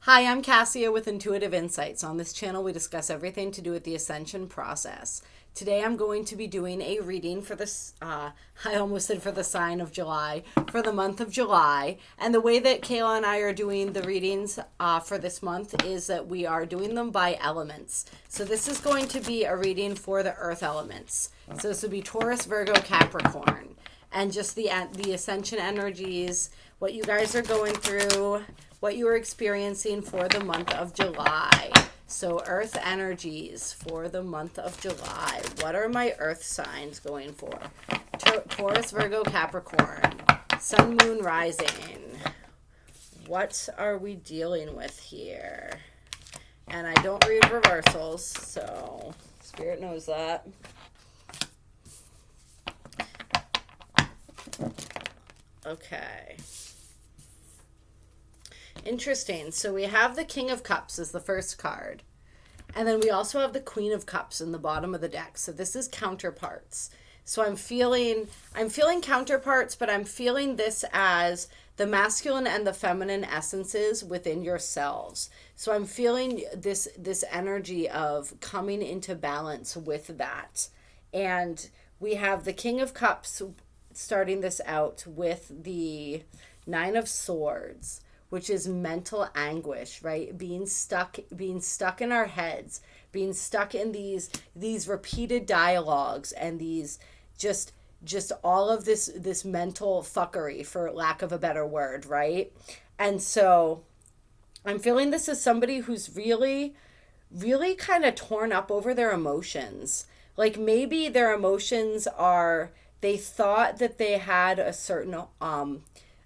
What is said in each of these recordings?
Hi, I'm Kassia with Intuitive Insights. On this channel, we discuss everything to do with the Ascension process. Today, I'm going to be doing a reading for this, I almost said for the sign of July, for the month of July. And the way that Kayla and I are doing the readings for this month is that we are doing them by elements. So this is going to be a reading for the earth elements. So this would be Taurus, Virgo, Capricorn. And just the Ascension energies, what you guys are going through, what you are experiencing for the month of July. So earth energies for the month of July. What are my earth signs going for? Taurus, Virgo, Capricorn. Sun, moon, rising. What are we dealing with here? And I don't read reversals, so Spirit knows that. Okay. Interesting. So we have the King of Cups as the first card. And then we also have the Queen of Cups in the bottom of the deck. So this is counterparts. So I'm feeling counterparts, but I'm feeling this as the masculine and the feminine essences within yourselves. So I'm feeling this energy of coming into balance with that. And we have the King of Cups starting this out with the Nine of Swords, which is mental anguish, right? Being stuck in our heads, being stuck in these repeated dialogues and these just all of this mental fuckery, for lack of a better word, right? And so I'm feeling this as somebody who's really, really kind of torn up over their emotions. Like maybe their emotions are, they thought that they had a certain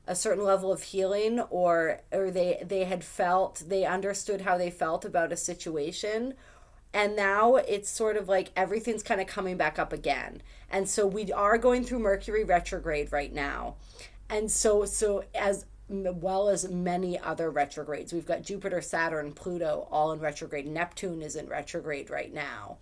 level of healing, or they understood how they felt about a situation, and now it's sort of like everything's kind of coming back up again. And so we are going through Mercury retrograde right now, and so as well as many other retrogrades, we've got Jupiter, Saturn, Pluto all in retrograde. Neptune is in retrograde right now.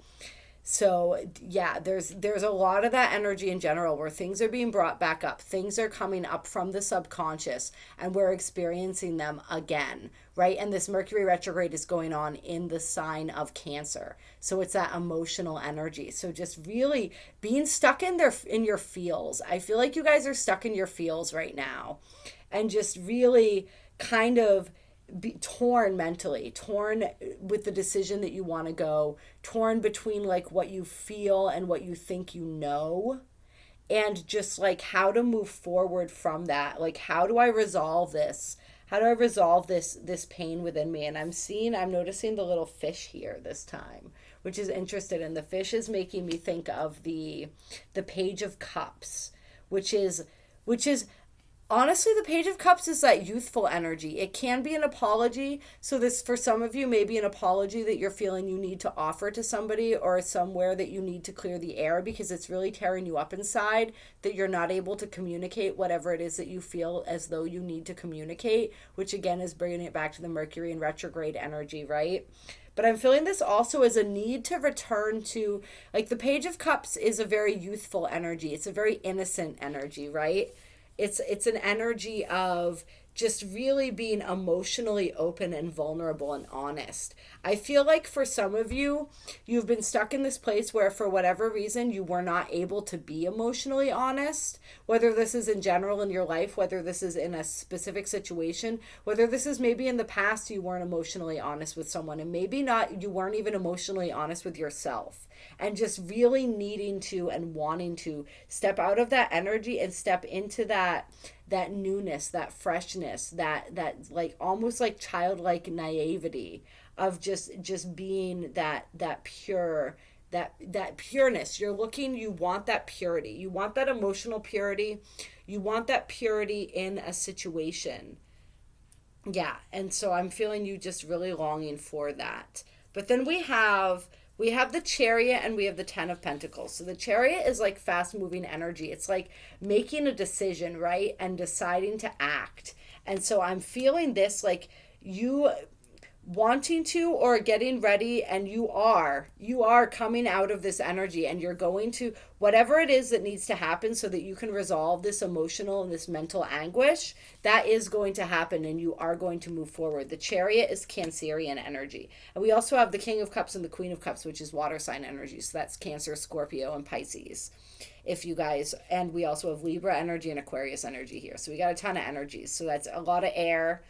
So yeah, there's a lot of that energy in general where things are being brought back up. Things are coming up from the subconscious and we're experiencing them again, right? And this Mercury retrograde is going on in the sign of Cancer. So it's that emotional energy. So just really being stuck in your feels. I feel like you guys are stuck in your feels right now and just really kind of be torn mentally, torn with the decision that you want to go, torn between like what you feel and what you think you know, and just like how to move forward from that. Like, how do I resolve this? How do I resolve this pain within me? And I'm noticing the little fish here this time, which is interesting. And the fish is making me think of the Page of Cups, which is honestly, the Page of Cups is that youthful energy. It can be an apology. So this, for some of you, may be an apology that you're feeling you need to offer to somebody, or somewhere that you need to clear the air because it's really tearing you up inside, that you're not able to communicate whatever it is that you feel as though you need to communicate, which again is bringing it back to the Mercury and retrograde energy, right? But I'm feeling this also as a need to return to, like, the Page of Cups is a very youthful energy. It's a very innocent energy, right? It's an energy of just really being emotionally open and vulnerable and honest. I feel like for some of you, you've been stuck in this place where for whatever reason you were not able to be emotionally honest, whether this is in general in your life, whether this is in a specific situation, whether this is maybe in the past you weren't emotionally honest with someone, and maybe not, you weren't even emotionally honest with yourself, and just really needing to and wanting to step out of that energy and step into that newness, that freshness, that like almost like childlike naivety of just being that pure, that pureness. You want that purity. You want that emotional purity. You want that purity in a situation. Yeah, and so I'm feeling you just really longing for that. But then we have the Chariot and we have the Ten of Pentacles. So the Chariot is like fast moving energy. It's like making a decision, right? And deciding to act. And so I'm feeling this like wanting to or getting ready, and you are coming out of this energy, and you're going to whatever it is that needs to happen so that you can resolve this emotional and this mental anguish. That is going to happen, and you are going to move forward. The Chariot is Cancerian energy, and we also have the King of Cups and the Queen of Cups, which is water sign energy. So that's Cancer, Scorpio, and Pisces. If you guys, and we also have Libra energy and Aquarius energy here, so we got a ton of energies. So that's a lot of air,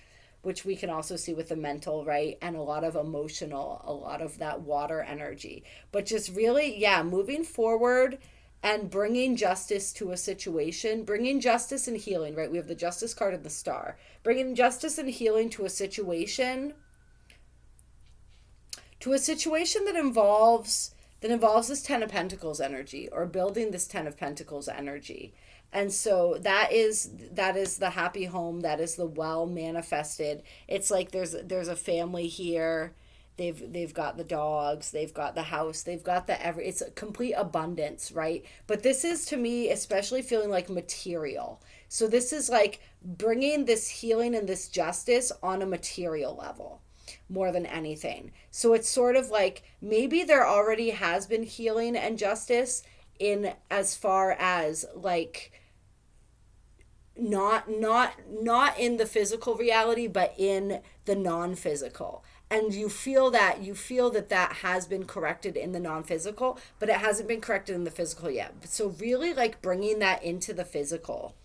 which we can also see with the mental, right? And a lot of emotional, a lot of that water energy. But just really, yeah, moving forward and bringing justice to a situation, bringing justice and healing, right? We have the Justice card and the Star. Bringing justice and healing to a situation that involves this Ten of Pentacles energy, or building this Ten of Pentacles energy. And so that is the happy home, that is the well manifested. It's like there's a family here. They've got the dogs, they've got the house, they've got it's a complete abundance, right? But this is, to me, especially feeling like material. So this is like bringing this healing and this justice on a material level more than anything. So it's sort of like maybe there already has been healing and justice in as far as like not in the physical reality, but in the non-physical. And you feel that has been corrected in the non-physical, but it hasn't been corrected in the physical yet. So really like bringing that into the physical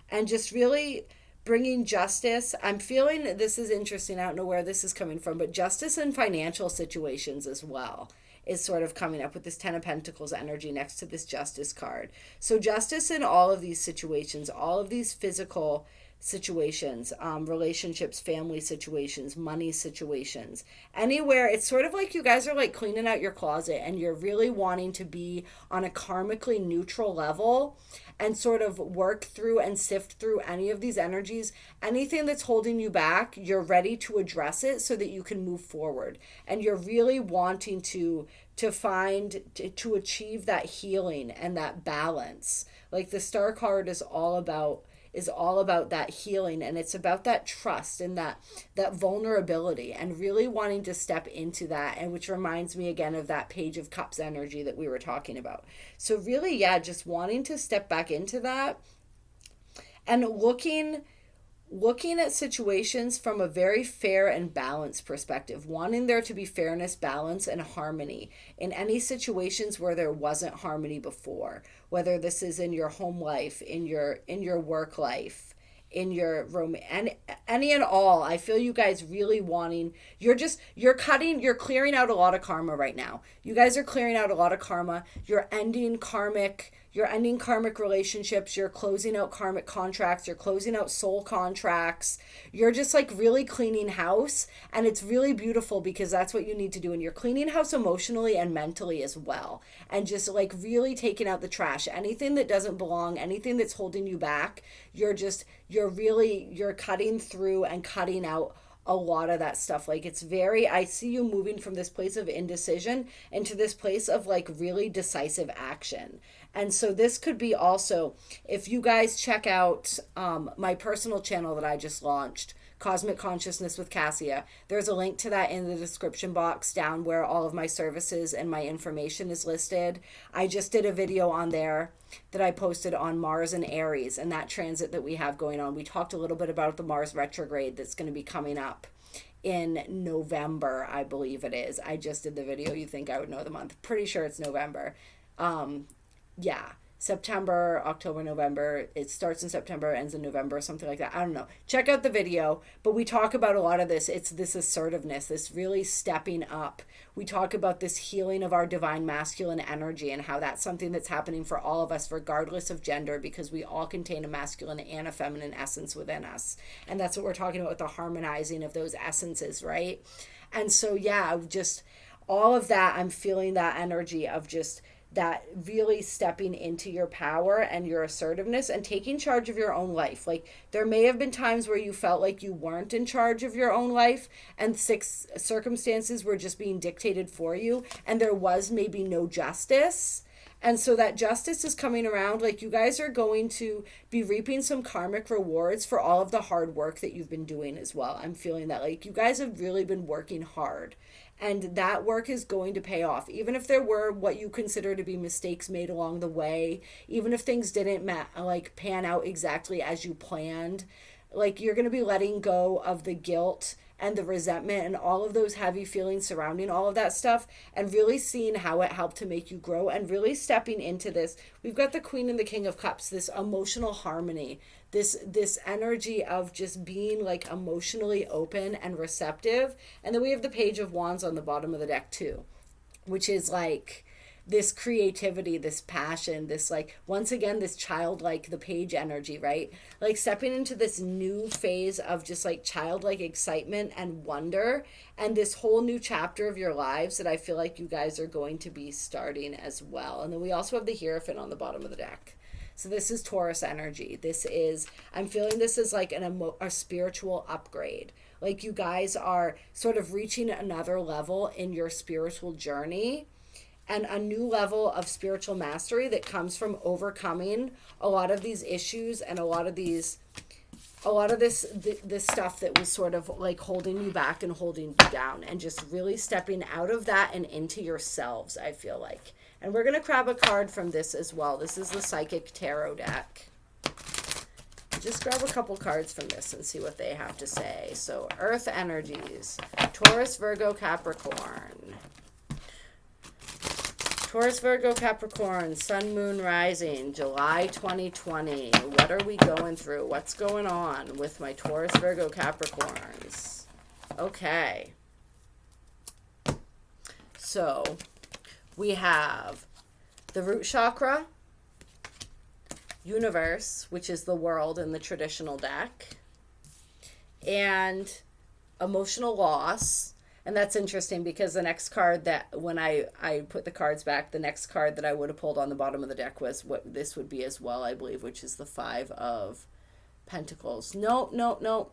and just really bringing justice. I'm feeling this is interesting. I don't know where this is coming from, but justice in financial situations as well is sort of coming up with this Ten of Pentacles energy next to this Justice card. So justice in all of these situations, all of these physical situations, relationships, family situations, money situations, anywhere. It's sort of like you guys are like cleaning out your closet and you're really wanting to be on a karmically neutral level and sort of work through and sift through any of these energies. Anything that's holding you back, you're ready to address it so that you can move forward. And you're really wanting to achieve that healing and that balance. Like the Star card is all about that healing, and it's about that trust and that vulnerability and really wanting to step into that, and which reminds me again of that Page of Cups energy that we were talking about. So really, yeah, just wanting to step back into that and looking at situations from a very fair and balanced perspective, wanting there to be fairness, balance, and harmony in any situations where there wasn't harmony before, whether this is in your home life, in your work life, in your any and all. I feel you guys really wanting, you're clearing out a lot of karma right now. You guys are clearing out a lot of karma. You're ending karmic relationships. You're closing out karmic contracts. You're closing out soul contracts. You're just like really cleaning house. And it's really beautiful because that's what you need to do. And you're cleaning house emotionally and mentally as well. And just like really taking out the trash, anything that doesn't belong, anything that's holding you back. You're cutting through and cutting out a lot of that stuff. Like I see you moving from this place of indecision into this place of like really decisive action. And so this could be also, if you guys check out my personal channel that I just launched, Cosmic Consciousness with Kassia, there's a link to that in the description box down where all of my services and my information is listed. I just did a video on there that I posted on Mars and Aries and that transit that we have going on. We talked a little bit about the Mars retrograde that's going to be coming up in November, I believe it is. I just did the video. You think I would know the month. Pretty sure it's November. Yeah, September, October, November. It starts in September, ends in November, something like that. I don't know. Check out the video. But we talk about a lot of this. It's this assertiveness, this really stepping up. We talk about this healing of our divine masculine energy and how that's something that's happening for all of us, regardless of gender, because we all contain a masculine and a feminine essence within us. And that's what we're talking about with the harmonizing of those essences, right? And so, yeah, just all of that, I'm feeling that energy of just that really stepping into your power and your assertiveness and taking charge of your own life. Like there may have been times where you felt like you weren't in charge of your own life and circumstances were just being dictated for you and there was maybe no justice. And so that justice is coming around. Like, you guys are going to be reaping some karmic rewards for all of the hard work that you've been doing as well. I'm feeling that, like, you guys have really been working hard, and that work is going to pay off. Even if there were what you consider to be mistakes made along the way, even if things didn't pan out exactly as you planned, like, you're going to be letting go of the guilt and the resentment and all of those heavy feelings surrounding all of that stuff, and really seeing how it helped to make you grow, and really stepping into this. We've got the Queen and the King of Cups, this emotional harmony, this energy of just being like emotionally open and receptive. And then we have the Page of Wands on the bottom of the deck too, which is like this creativity, this passion, this, like, once again, this childlike, the page energy, right? Like, stepping into this new phase of just like childlike excitement and wonder, and this whole new chapter of your lives that I feel like you guys are going to be starting as well. And then we also have the Hierophant on the bottom of the deck. So this is Taurus energy. This is, I'm feeling this is like a spiritual upgrade. Like, you guys are sort of reaching another level in your spiritual journey, and a new level of spiritual mastery that comes from overcoming a lot of these issues and a lot of this stuff that was sort of like holding you back and holding you down, and just really stepping out of that and into yourselves, I feel like. And we're going to grab a card from this as well. This is the Psychic Tarot deck. Just grab a couple cards from this and see what they have to say. So, Earth energies, Taurus, Virgo, Capricorn. Taurus, Virgo, Capricorn, Sun, Moon, Rising, July 2020. What are we going through? What's going on with my Taurus, Virgo, Capricorns? Okay. So, we have the root chakra, universe, which is the world in the traditional deck, and emotional loss. And that's interesting because the next card that, when I put the cards back, the next card that I would have pulled on the bottom of the deck was what this would be as well, I believe, which is the Five of Pentacles. No.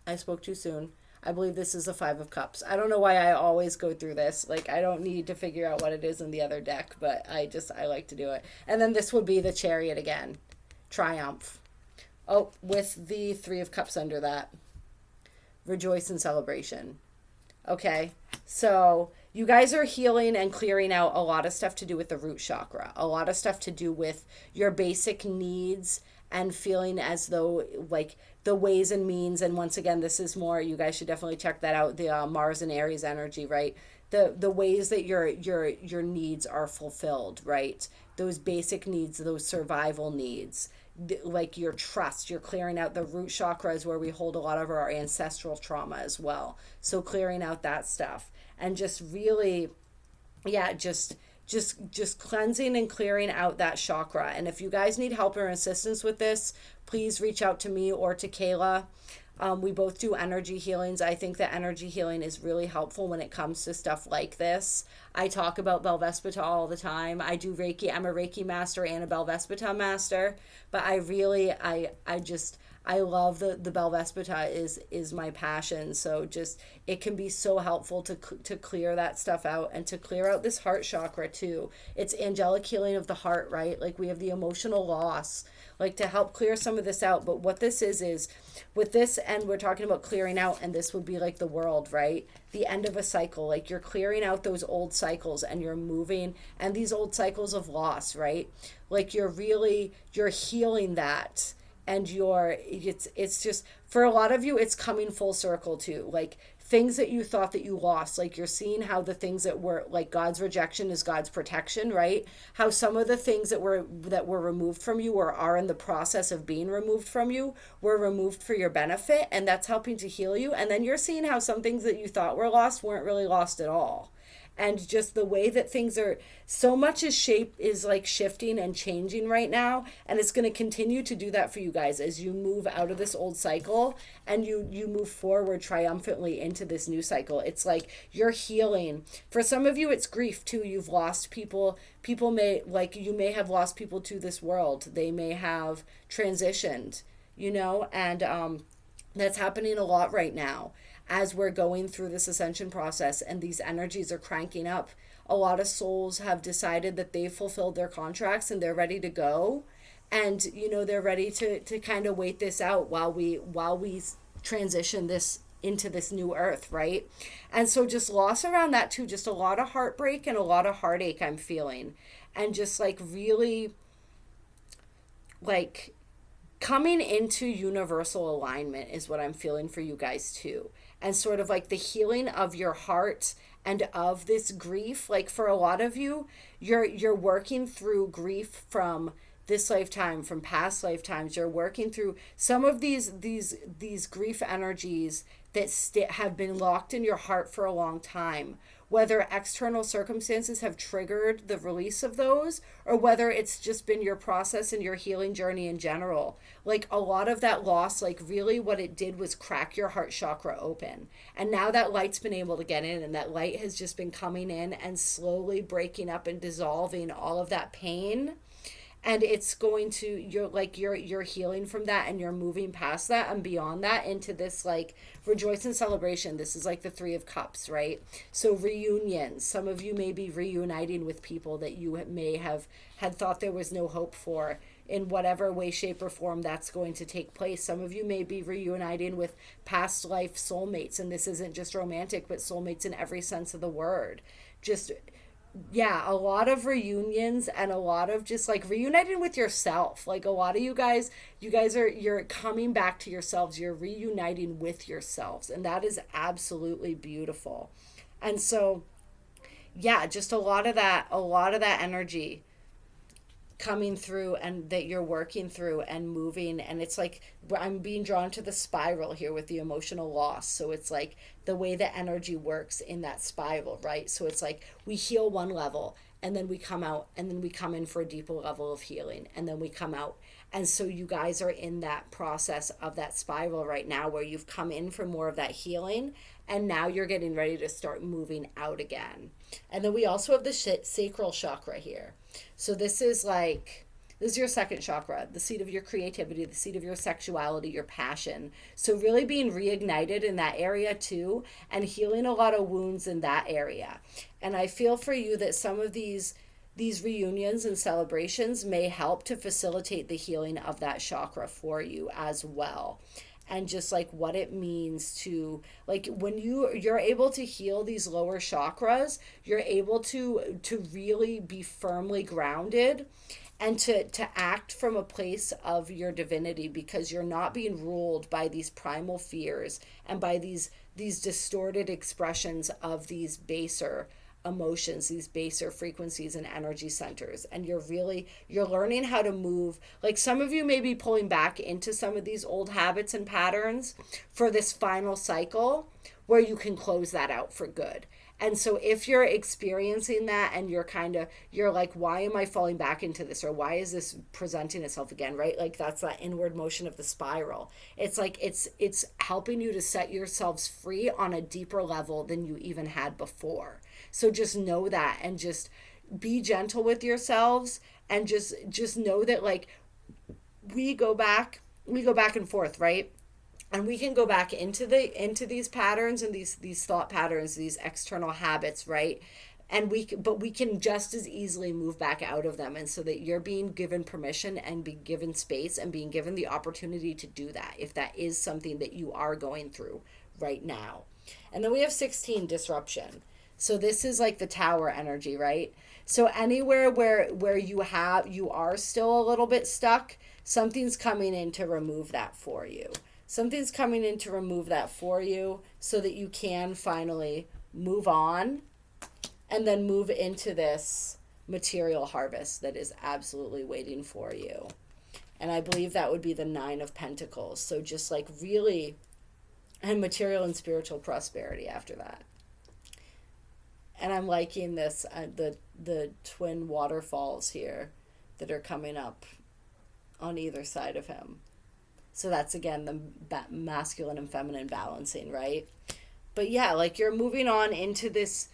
I spoke too soon. I believe this is the Five of Cups. I don't know why I always go through this. Like, I don't need to figure out what it is in the other deck, but I like to do it. And then this would be the Chariot again. Triumph. Oh, with the Three of Cups under that. Rejoice and celebration. Okay, so you guys are healing and clearing out a lot of stuff to do with the root chakra, a lot of stuff to do with your basic needs, and feeling as though, like, the ways and means. And once again, this is more, you guys should definitely check that out, the Mars and Aries energy, right? The ways that your needs are fulfilled, right? Those basic needs, those survival needs, like your trust. You're clearing out the root chakra, is where we hold a lot of our ancestral trauma as well. So clearing out that stuff, and just really, just cleansing and clearing out that chakra. And if you guys need help or assistance with this, please reach out to me or to Kayla. We both do energy healings. I think that energy healing is really helpful when it comes to stuff like this. I talk about Belvaspata all the time. I do Reiki. I'm a Reiki master and a Belvaspata master. But I really, I love the Belvaspata is my passion. So just, it can be so helpful to clear that stuff out, and to clear out this heart chakra too. It's angelic healing of the heart, right? Like, we have the emotional loss, like, to help clear some of this out. But what this is with this, and we're talking about clearing out, and this would be like the world, right? The end of a cycle. Like, you're clearing out those old cycles, and you're moving, and these old cycles of loss, right? Like, you're healing that. And it's just, for a lot of you, it's coming full circle too. Like, things that you thought that you lost, like, you're seeing how the things that were, like, God's rejection is God's protection, right? How some of the things that were removed from you, or are in the process of being removed from you, were removed for your benefit, and that's helping to heal you. And then you're seeing how some things that you thought were lost weren't really lost at all. And just the way that things are, so much is like shifting and changing right now. And it's going to continue to do that for you guys as you move out of this old cycle, and you move forward triumphantly into this new cycle. It's like you're healing. For some of you, it's grief too. You've lost people. You may have lost people to this world. They may have transitioned, and that's happening a lot right now. as we're going through this ascension process and these energies are cranking up, a lot of souls have decided that they've fulfilled their contracts and they're ready to go. And, you know, they're ready to kind of wait this out while we transition this into this new earth, right? And so just loss around that too, just a lot of heartbreak and a lot of heartache I'm feeling. And just like really like coming into universal alignment is what I'm feeling for you guys too. And sort of like the healing of your heart and of this grief. Like for a lot of you, you're working through grief from this lifetime, from past lifetimes. You're working through some of these grief energies that have been locked in your heart for a long time, whether external circumstances have triggered the release of those, or whether it's just been your process and your healing journey in general. Like a lot of that loss, like really what it did was crack your heart chakra open. And now that light's been able to get in, and that light has just been coming in and slowly breaking up and dissolving all of that pain. And it's going to, you're healing from that, and you're moving past that and beyond that into this like rejoice and celebration. This is like the 3 of Cups, right? So reunions, some of you may be reuniting with people that you may have had thought there was no hope for, in whatever way, shape, or form that's going to take place. Some of you may be reuniting with past life soulmates, and this isn't just romantic, but soulmates in every sense of the word. Just, yeah, a lot of reunions and a lot of just like reuniting with yourself. Like a lot of you guys you're coming back to yourselves. You're reuniting with yourselves, and that is absolutely beautiful. And so, yeah, just a lot of that energy coming through, and that you're working through and moving. And it's like I'm being drawn to the spiral here with the emotional loss. So it's like the way the energy works in that spiral, right? So it's like we heal one level, and then we come out, and then we come in for a deeper level of healing, and then we come out. And so you guys are in that process of that spiral right now, where you've come in for more of that healing, and now you're getting ready to start moving out again. And then we also have the sacral chakra here. So this is your second chakra, the seat of your creativity, the seat of your sexuality, your passion. So really being reignited in that area too, and healing a lot of wounds in that area. And I feel for you that some of these reunions and celebrations may help to facilitate the healing of that chakra for you as well. And just like what it means to, like when you're able to heal these lower chakras, you're able to really be firmly grounded, and to act from a place of your divinity, because you're not being ruled by these primal fears and by these distorted expressions of these baser emotions, these baser frequencies and energy centers. And you're learning how to move. Like some of you may be pulling back into some of these old habits and patterns for this final cycle, where you can close that out for good. And so if you're experiencing that, and you're like, why am I falling back into this? Or why is this presenting itself again, right? Like that's that inward motion of the spiral. It's like, it's helping you to set yourselves free on a deeper level than you even had before. So just know that, and just be gentle with yourselves, and just know that like we go back and forth, right? And we can go back into these patterns and these thought patterns, these external habits, right? And we can just as easily move back out of them. And so that you're being given permission and being given space and being given the opportunity to do that, if that is something that you are going through right now. And then we have 16, disruption. So this is like the tower energy, right? So anywhere where you are still a little bit stuck, something's coming in to remove that for you. Something's coming in to remove that for you, so that you can finally move on, and then move into this material harvest that is absolutely waiting for you. And I believe that would be the 9 of Pentacles. So just like really, and material and spiritual prosperity after that. And I'm liking this, the twin waterfalls here that are coming up on either side of him. So that's, again, the masculine and feminine balancing, right? But yeah, like you're moving on into this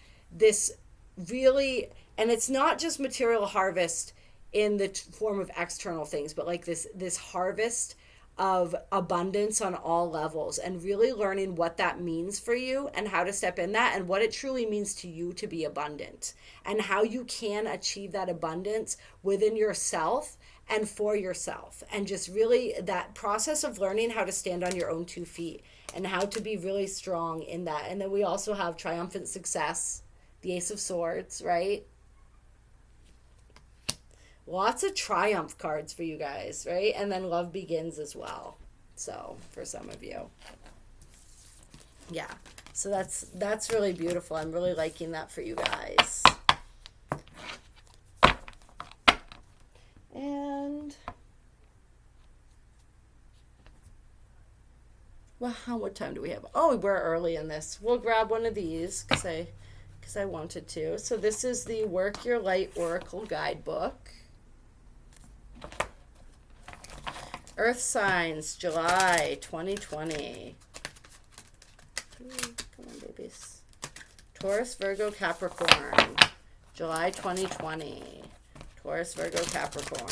really, and it's not just material harvest in the form of external things, but like this harvest of abundance on all levels, and really learning what that means for you and how to step in that and what it truly means to you to be abundant and how you can achieve that abundance within yourself and for yourself. And just really that process of learning how to stand on your own 2 feet and how to be really strong in that. And then we also have triumphant success, the Ace of Swords, right? Lots of triumph cards for you guys, right? And then love begins as well. So for some of you. Yeah. So that's really beautiful. I'm really liking that for you guys. And well, what time do we have? Oh, we're early in this. We'll grab one of these because I wanted to. So this is the Work Your Light Oracle Guidebook. Earth signs, July 2020. Come on, babies. Taurus, Virgo, Capricorn, July 2020. Taurus, Virgo, Capricorn.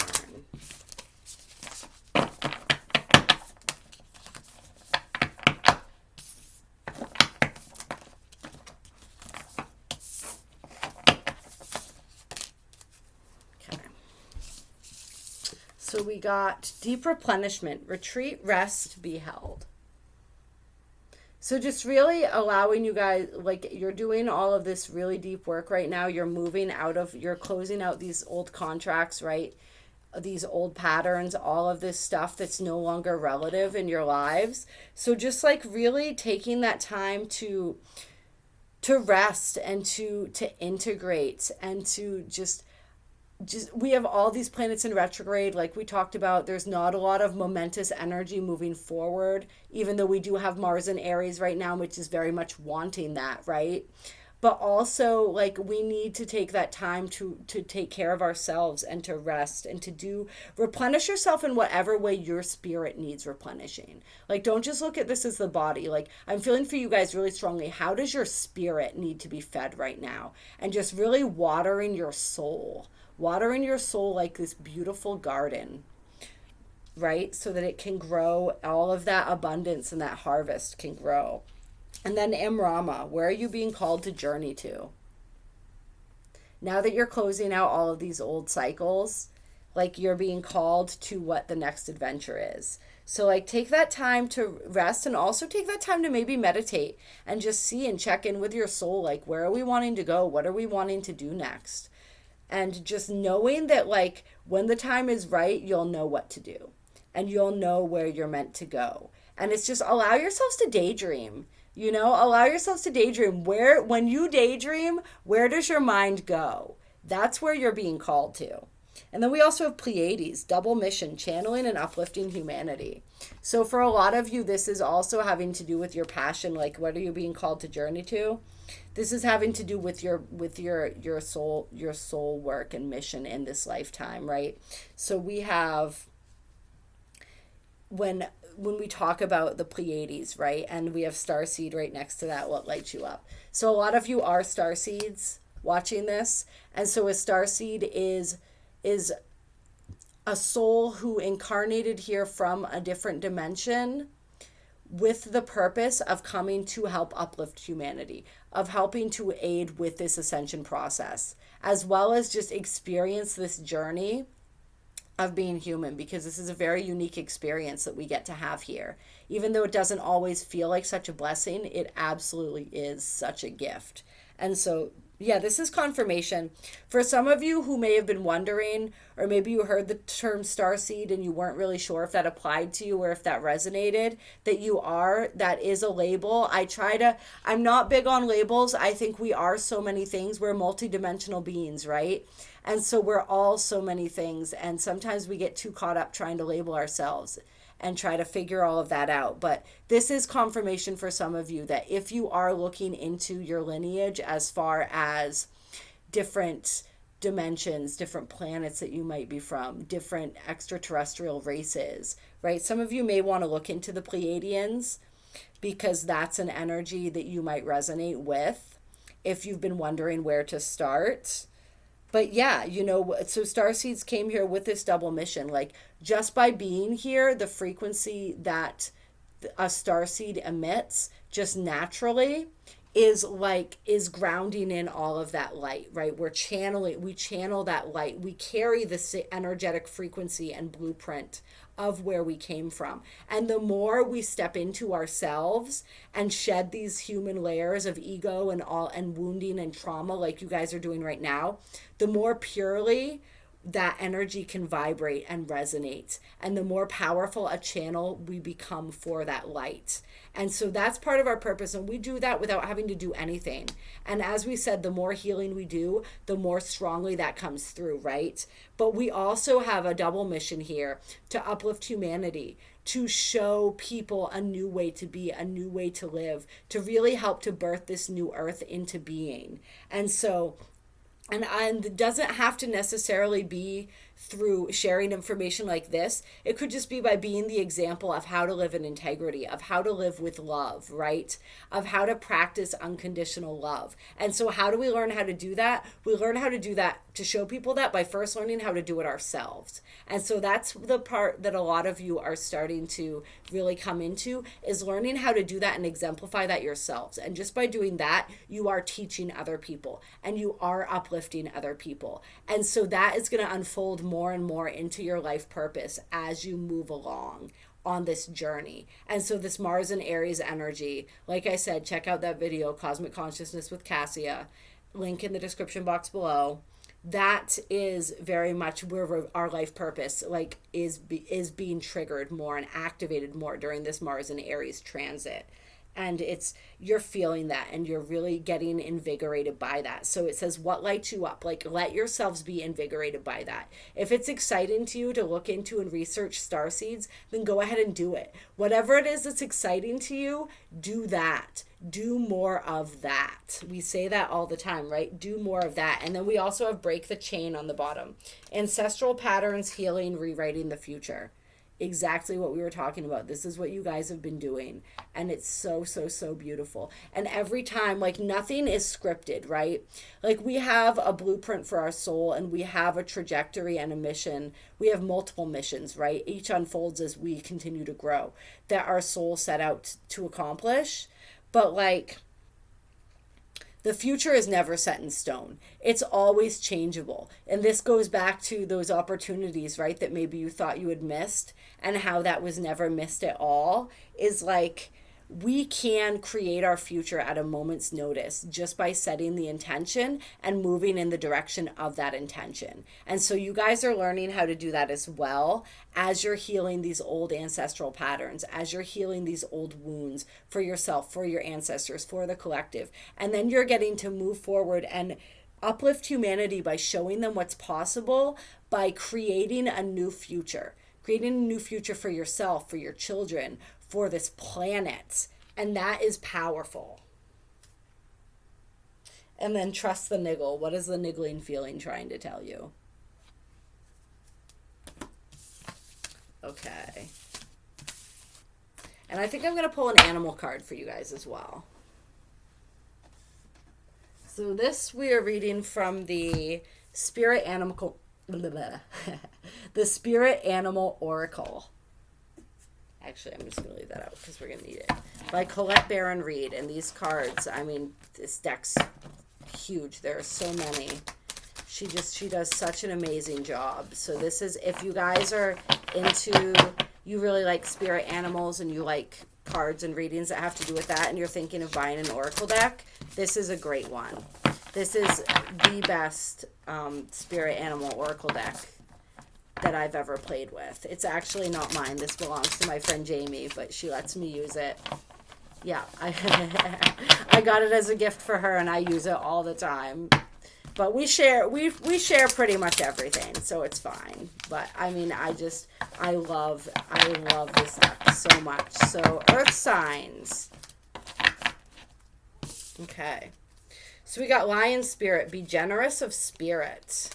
So we got deep replenishment, retreat, rest, be held. So just really allowing you guys, like you're doing all of this really deep work right now. You're you're closing out these old contracts, right? These old patterns, all of this stuff that's no longer relative in your lives. So just like really taking that time to rest and to integrate and to just we have all these planets in retrograde, like we talked about. There's not a lot of momentous energy moving forward, even though we do have Mars in Aries right now, which is very much wanting that, right? But also, like, we need to take that time to take care of ourselves and to rest and to replenish yourself in whatever way your spirit needs replenishing. Like, don't just look at this as the body. Like, I'm feeling for you guys really strongly, how does your spirit need to be fed right now? And just really watering your soul like this beautiful garden, right? So that it can grow, all of that abundance and that harvest can grow. And then Imrama, where are you being called to journey to? Now that you're closing out all of these old cycles, like you're being called to what the next adventure is. So like take that time to rest and also take that time to maybe meditate and just see and check in with your soul. Like, where are we wanting to go? What are we wanting to do next? And just knowing that, like, when the time is right, you'll know what to do. And you'll know where you're meant to go. And it's just allow yourselves to daydream. You know, allow yourselves to daydream. When you daydream, where does your mind go? That's where you're being called to. And then we also have Pleiades, double mission, channeling and uplifting humanity. So for a lot of you, this is also having to do with your passion. Like, what are you being called to journey to? This is having to do with your soul work and mission in this lifetime, right? So we have, when we talk about the Pleiades, right? And we have starseed right next to that, what lights you up. So a lot of you are starseeds watching this. And so a starseed is a soul who incarnated here from a different dimension with the purpose of coming to help uplift humanity, of helping to aid with this ascension process, as well as just experience this journey of being human, because this is a very unique experience that we get to have here. Even though it doesn't always feel like such a blessing, it absolutely is such a gift. And so, yeah, this is confirmation. For some of you who may have been wondering, or maybe you heard the term starseed and you weren't really sure if that applied to you or if that resonated, that is a label. I'm not big on labels. I think we are so many things. We're multidimensional beings, right? And so we're all so many things. And sometimes we get too caught up trying to label ourselves and try to figure all of that out. But this is confirmation for some of you that if you are looking into your lineage as far as different dimensions, different planets that you might be from, different extraterrestrial races, right? Some of you may want to look into the Pleiadians because that's an energy that you might resonate with if you've been wondering where to start. But yeah, you know, so starseeds came here with this double mission. Like, just by being here, the frequency that a starseed emits just naturally is grounding in all of that light, right? We channel that light. We carry the energetic frequency and blueprint of where we came from. And the more we step into ourselves and shed these human layers of ego and wounding and trauma, like you guys are doing right now, the more purely that energy can vibrate and resonate, and the more powerful a channel we become for that light. And so that's part of our purpose, and we do that without having to do anything. And as we said, the more healing we do, the more strongly that comes through, right? But we also have a double mission here to uplift humanity, to show people a new way to be, a new way to live, to really help to birth this new earth into being. And so, and it doesn't have to necessarily be through sharing information like this. It could just be by being the example of how to live in integrity, of how to live with love, right? Of how to practice unconditional love. And so how do we learn how to do that? We learn how to do that, to show people that, by first learning how to do it ourselves. And so that's the part that a lot of you are starting to really come into, is learning how to do that and exemplify that yourselves. And just by doing that, you are teaching other people and you are uplifting other people. And so that is going to unfold more and more into your life purpose as you move along on this journey. And so this Mars and Aries energy, like I said, check out that video, Cosmic Consciousness with Kassia, link in the description box below. That is very much where our life purpose is being triggered more and activated more during this Mars and Aries transit. And you're feeling that and you're really getting invigorated by that. So it says, what lights you up? Like, let yourselves be invigorated by that. If it's exciting to you to look into and research starseeds, then go ahead and do it. Whatever it is that's exciting to you, do that. Do more of that. We say that all the time, right? Do more of that. And then we also have break the chain on the bottom. Ancestral patterns, healing, rewriting the future. Exactly what we were talking about. This is what you guys have been doing, and it's so beautiful. And every time, like, nothing is scripted, right? Like, we have a blueprint for our soul, and we have a trajectory and a mission. We have multiple missions, right? Each unfolds as we continue to grow, that our soul set out to accomplish. But like, the future is never set in stone. It's always changeable. And this goes back to those opportunities, right, that maybe you thought you had missed, and how that was never missed at all. Is like, we can create our future at a moment's notice just by setting the intention and moving in the direction of that intention. And so you guys are learning how to do that as well, as you're healing these old ancestral patterns, as you're healing these old wounds for yourself, for your ancestors, for the collective. And then you're getting to move forward and uplift humanity by showing them what's possible, by creating a new future. Creating a new future for yourself, for your children, for this planet. And that is powerful. And then trust the niggle. What is the niggling feeling trying to tell you? Okay. And I think I'm going to pull an animal card for you guys as well. So this we are reading from the Spirit Animal... the Spirit Animal Oracle. Actually, I'm just going to leave that out because we're going to need it. By Colette Baron Reed. And these cards, I mean, this deck's huge. There are so many. She does such an amazing job. So this is, if you guys are into, you really like spirit animals and you like cards and readings that have to do with that, and you're thinking of buying an oracle deck, this is a great one. This is the best spirit animal oracle deck that I've ever played with. It's actually not mine. This belongs to my friend Jamie, but she lets me use it. Yeah, I got it as a gift for her, and I use it all the time. But we share pretty much everything, so it's fine. But I mean, I love this deck so much. So Earth signs. Okay. So we got Lion Spirit, be generous of spirit.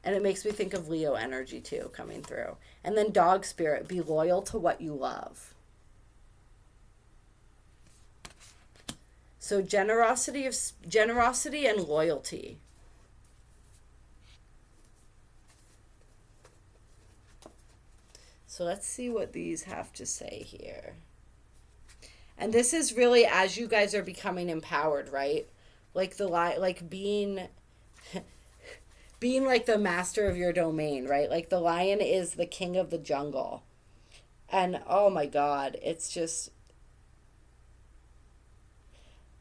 And it makes me think of Leo energy too, coming through. And then Dog Spirit, be loyal to what you love. So generosity and loyalty. So let's see what these have to say here. And this is really as you guys are becoming empowered, right? Like being being like the master of your domain, right? Like the lion is the king of the jungle. And oh my God, it's just,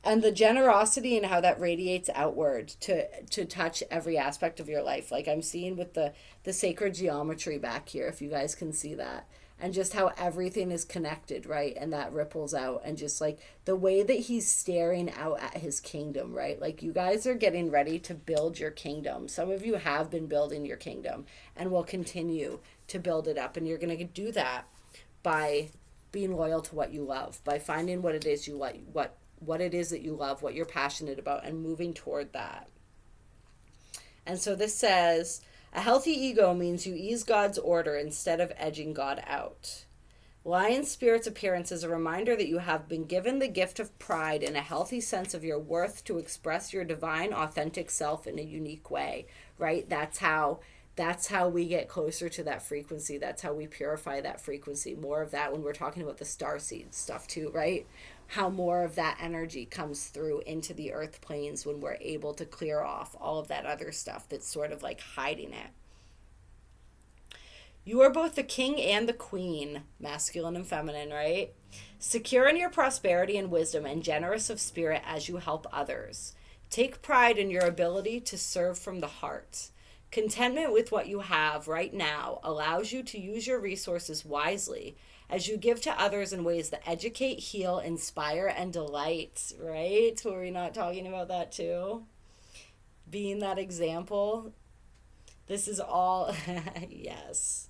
and the generosity and how that radiates outward to touch every aspect of your life. Like I'm seeing with the sacred geometry back here, if you guys can see that, and just how everything is connected, right? And that ripples out, and just like the way that he's staring out at his kingdom, right? Like you guys are getting ready to build your kingdom. Some of you have been building your kingdom and will continue to build it up, and you're going to do that by being loyal to what you love, by finding what it is you like, what it is that you love, what you're passionate about, and moving toward that. And so this says, a healthy ego means you ease God's order instead of edging God out. Lion Spirit's appearance is a reminder that you have been given the gift of pride and a healthy sense of your worth to express your divine, authentic self in a unique way, right? That's how we get closer to that frequency. That's how we purify that frequency. More of that when we're talking about the starseed stuff too, right? How more of that energy comes through into the earth planes when we're able to clear off all of that other stuff that's sort of like hiding it. You are both the king and the queen, masculine and feminine, right? Secure in your prosperity and wisdom and generous of spirit as you help others. Take pride in your ability to serve from the heart. Contentment with what you have right now allows you to use your resources wisely as you give to others in ways that educate, heal, inspire, and delight, right? Were we not talking about that too? Being that example. This is all, yes.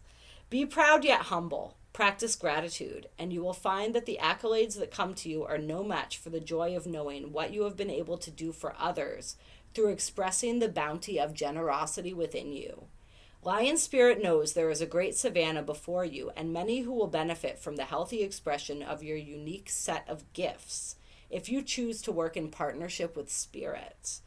Be proud yet humble. Practice gratitude, and you will find that the accolades that come to you are no match for the joy of knowing what you have been able to do for others through expressing the bounty of generosity within you. Lion Spirit knows there is a great savanna before you and many who will benefit from the healthy expression of your unique set of gifts if you choose to work in partnership with Spirit.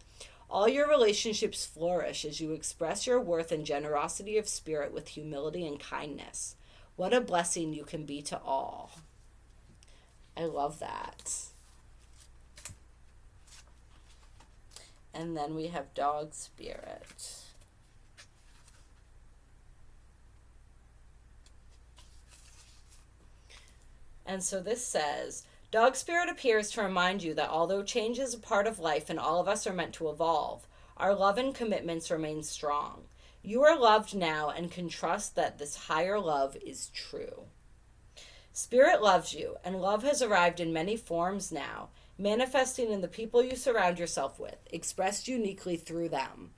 All your relationships flourish as you express your worth and generosity of spirit with humility and kindness. What a blessing you can be to all. I love that. And then we have Dog Spirit. And so this says, Dog Spirit appears to remind you that although change is a part of life and all of us are meant to evolve, our love and commitments remain strong. You are loved now and can trust that this higher love is true. Spirit loves you, and love has arrived in many forms now, manifesting in the people you surround yourself with, expressed uniquely through them.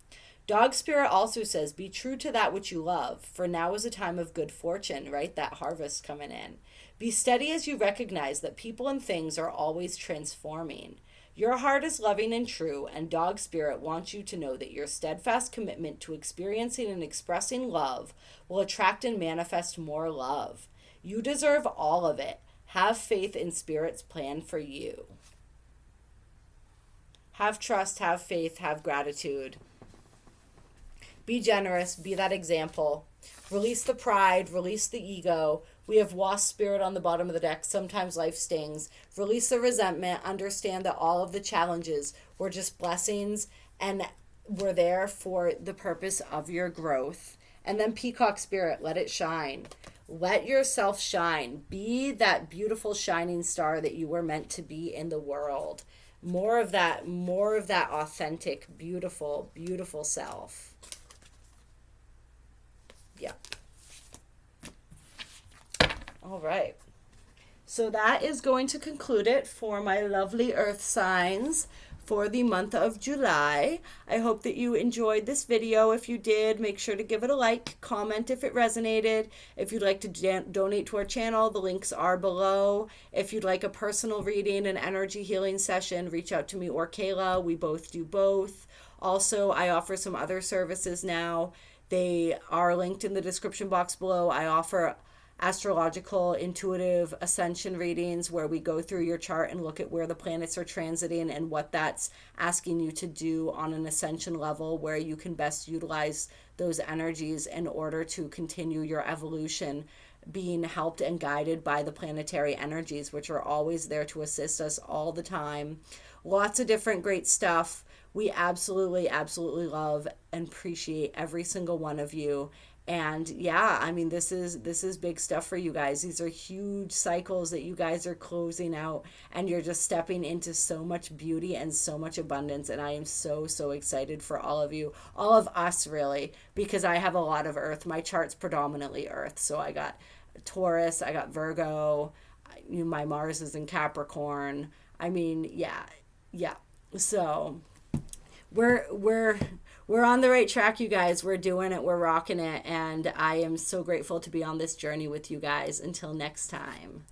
Dog Spirit also says, be true to that which you love, for now is a time of good fortune, right? That harvest coming in. Be steady as you recognize that people and things are always transforming. Your heart is loving and true, and Dog Spirit wants you to know that your steadfast commitment to experiencing and expressing love will attract and manifest more love. You deserve all of it. Have faith in Spirit's plan for you. Have trust, have faith, have gratitude. Be generous, be that example. Release the pride, release the ego. We have Wasp Spirit on the bottom of the deck. Sometimes life stings. Release the resentment. Understand that all of the challenges were just blessings and were there for the purpose of your growth. And then Peacock Spirit, let it shine. Let yourself shine. Be that beautiful shining star that you were meant to be in the world. More of that authentic, beautiful, beautiful self. Yeah. All right. So that is going to conclude it for my lovely earth signs for the month of July. I hope that you enjoyed this video. If you did, make sure to give it a like, comment if it resonated. If you'd like to donate to our channel, the links are below. If you'd like a personal reading, an energy healing session, reach out to me or Kayla. We both do both. Also, I offer some other services now. They are linked in the description box below. I offer astrological, intuitive ascension readings where we go through your chart and look at where the planets are transiting and what that's asking you to do on an ascension level, where you can best utilize those energies in order to continue your evolution, being helped and guided by the planetary energies, which are always there to assist us all the time. Lots of different great stuff. We absolutely, absolutely love and appreciate every single one of you. And yeah, I mean, this is big stuff for you guys. These are huge cycles that you guys are closing out, and you're just stepping into so much beauty and so much abundance. And I am so, so excited for all of you, all of us really, because I have a lot of earth. My chart's predominantly earth. So I got Taurus, I got Virgo, my Mars is in Capricorn. I mean, yeah. So we're on the right track, you guys. We're doing it. We're rocking it. And I am so grateful to be on this journey with you guys. Until next time.